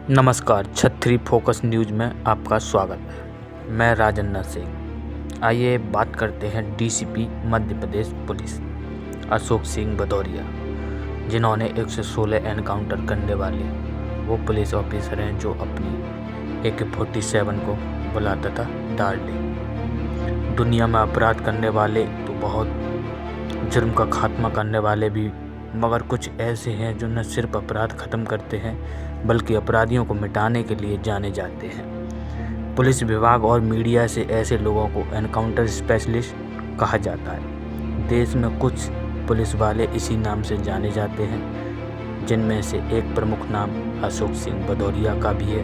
नमस्कार, छतरी focus news में आपका स्वागत है। मैं राजेंद्र सिंह। आइए बात करते हैं डीसीपी मध्य प्रदेश पुलिस अशोक सिंह भदौरिया, जिन्होंने 116 एनकाउंटर करने वाले वो पुलिस ऑफिसर हैं जो अपनी AK-47 को बुलाता था डार्लिंग। दुनिया में अपराध करने वाले तो बहुत, जुर्म का खात्मा करने वाले भी, मगर कुछ ऐसे हैं जो न सिर्फ अपराध ख़त्म करते हैं बल्कि अपराधियों को मिटाने के लिए जाने जाते हैं। पुलिस विभाग और मीडिया से ऐसे लोगों को एनकाउंटर स्पेशलिस्ट कहा जाता है। देश में कुछ पुलिस वाले इसी नाम से जाने जाते हैं, जिनमें से एक प्रमुख नाम अशोक सिंह भदौरिया का भी है।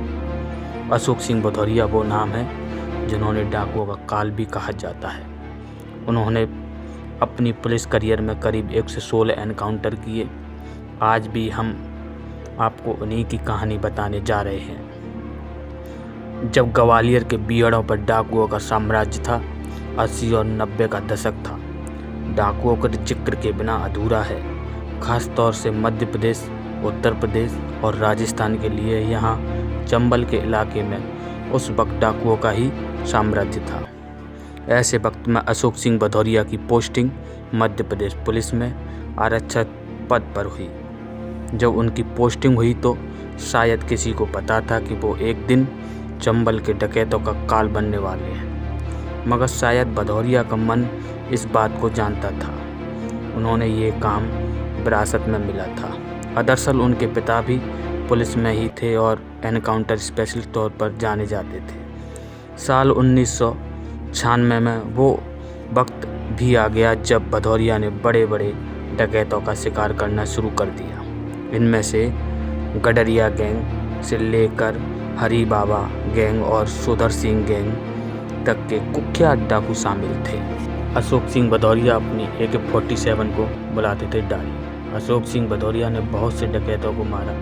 अशोक सिंह भदौरिया वो नाम है जिन्होंने डाकुओं का काल भी कहा जाता है। उन्होंने अपनी पुलिस करियर में करीब 116 एनकाउंटर किए। आज भी हम आपको उन्हीं की कहानी बताने जा रहे हैं। जब ग्वालियर के बीहड़ों पर डाकुओं का साम्राज्य था, 80 और 90 का दशक था। डाकुओं का जिक्र के बिना अधूरा है, खास तौर से मध्य प्रदेश, उत्तर प्रदेश और राजस्थान के लिए। यहाँ चंबल के इलाके में उस वक्त डाकुओं का ही साम्राज्य था। ऐसे वक्त में अशोक सिंह भदौरिया की पोस्टिंग मध्य प्रदेश पुलिस में आरक्षक पद पर हुई। जब उनकी पोस्टिंग हुई तो शायद किसी को पता था कि वो एक दिन चंबल के डकैतों का काल बनने वाले हैं, मगर शायद भदौरिया का मन इस बात को जानता था। उन्होंने ये काम विरासत में मिला था। दरअसल उनके पिता भी पुलिस में ही थे और एनकाउंटर स्पेशलिस्ट तौर पर जाने जाते थे। साल 1996 में वो वक्त भी आ गया जब भदौरिया ने बड़े बड़े डकैतों का शिकार करना शुरू कर दिया। इनमें से गडरिया गैंग से लेकर हरी बाबा गैंग और सुधर सिंह गैंग तक के कुख्यात डाकू शामिल थे। अशोक सिंह भदौरिया अपनी AK-47 को बुलाते थे डार्लिंग। अशोक सिंह भदौरिया ने बहुत से डकैतों को मारा।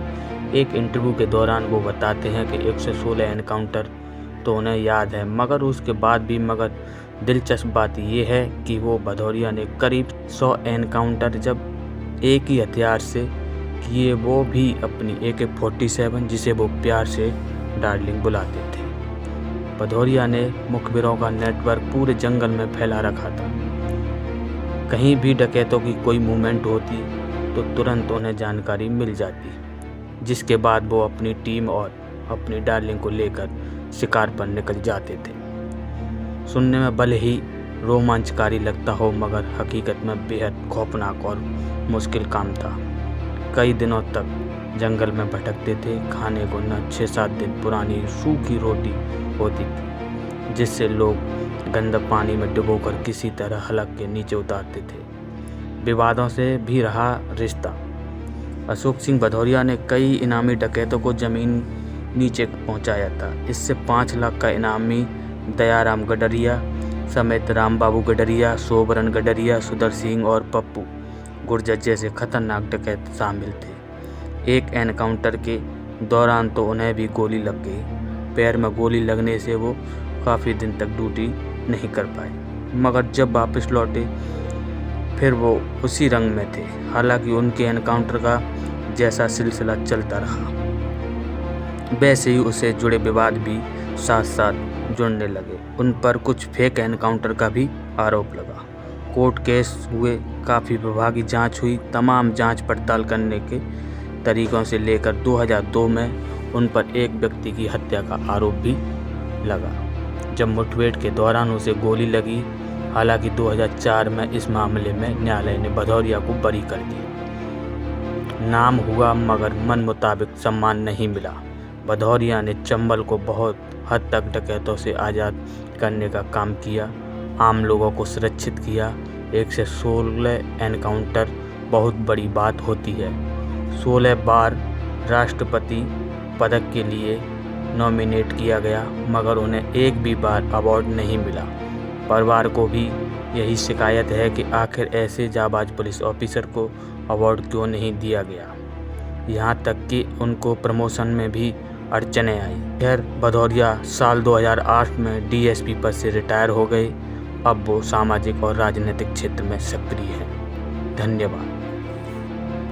एक इंटरव्यू के दौरान वो बताते हैं कि 116 एनकाउंटर तो उन्हें याद है, मगर उसके बाद भी दिलचस्प बात यह है कि वो भदौरिया ने करीब 100 एनकाउंटर जब एक ही हथियार से किए, वो भी अपनी AK-47, जिसे वो प्यार से डार्लिंग बुलाते थे। भदौरिया ने मुखबिरों का नेटवर्क पूरे जंगल में फैला रखा था। कहीं भी डकैतों की कोई मूवमेंट होती तो तुरंत उन्हें जानकारी मिल जाती, जिसके बाद वो अपनी टीम और अपनी डार्लिंग को लेकर शिकार पर निकल जाते थे। सुनने में भले ही रोमांचकारी लगता हो, मगर हकीकत में बेहद खौफनाक और मुश्किल काम था। कई दिनों तक जंगल में भटकते थे। खाने को न 6-7 दिन पुरानी सूखी रोटी होती थी, जिससे लोग गंदा पानी में डुबोकर किसी तरह हलक के नीचे उतारते थे। विवादों से भी रहा रिश्ता। अशोक सिंह भदौरिया ने कई इनामी डकैतों को जमीन नीचे पहुंचाया था। इससे 5 लाख का इनामी दयाराम गडरिया समेत राम बाबू गडरिया, सोबरन गडरिया, सुधर सिंह और पप्पू गुर्जर जैसे खतरनाक डकैत शामिल थे। एक एनकाउंटर के दौरान तो उन्हें भी गोली लग गई। पैर में गोली लगने से वो काफ़ी दिन तक ड्यूटी नहीं कर पाए, मगर जब वापस लौटे फिर वो उसी रंग में थे। हालांकि उनके एनकाउंटर का जैसा सिलसिला चलता रहा, वैसे ही उससे जुड़े विवाद भी साथ साथ जुड़ने लगे। उन पर कुछ फेक एनकाउंटर का भी आरोप लगा। कोर्ट केस हुए, काफ़ी विभागीय जांच हुई। तमाम जांच पड़ताल करने के तरीकों से लेकर 2002 में उन पर एक व्यक्ति की हत्या का आरोप भी लगा, जब मुठभेड़ के दौरान उसे गोली लगी। हालांकि 2004 में इस मामले में न्यायालय ने भदौरिया को बरी कर दिया। नाम हुआ, मगर मन मुताबिक सम्मान नहीं मिला। भदौरिया ने चंबल को बहुत हद तक डकैतों से आज़ाद करने का काम किया, आम लोगों को सुरक्षित किया। 116 एनकाउंटर बहुत बड़ी बात होती है। 16 बार राष्ट्रपति पदक के लिए नॉमिनेट किया गया, मगर उन्हें एक भी बार अवार्ड नहीं मिला। परिवार को भी यही शिकायत है कि आखिर ऐसे जाबाज पुलिस ऑफिसर को अवार्ड क्यों नहीं दिया गया। यहाँ तक कि उनको प्रमोशन में भी अड़चनें आई। खैर, भदौरिया साल 2008 में DSP पद से रिटायर हो गए। अब वो सामाजिक और राजनीतिक क्षेत्र में सक्रिय हैं। धन्यवाद।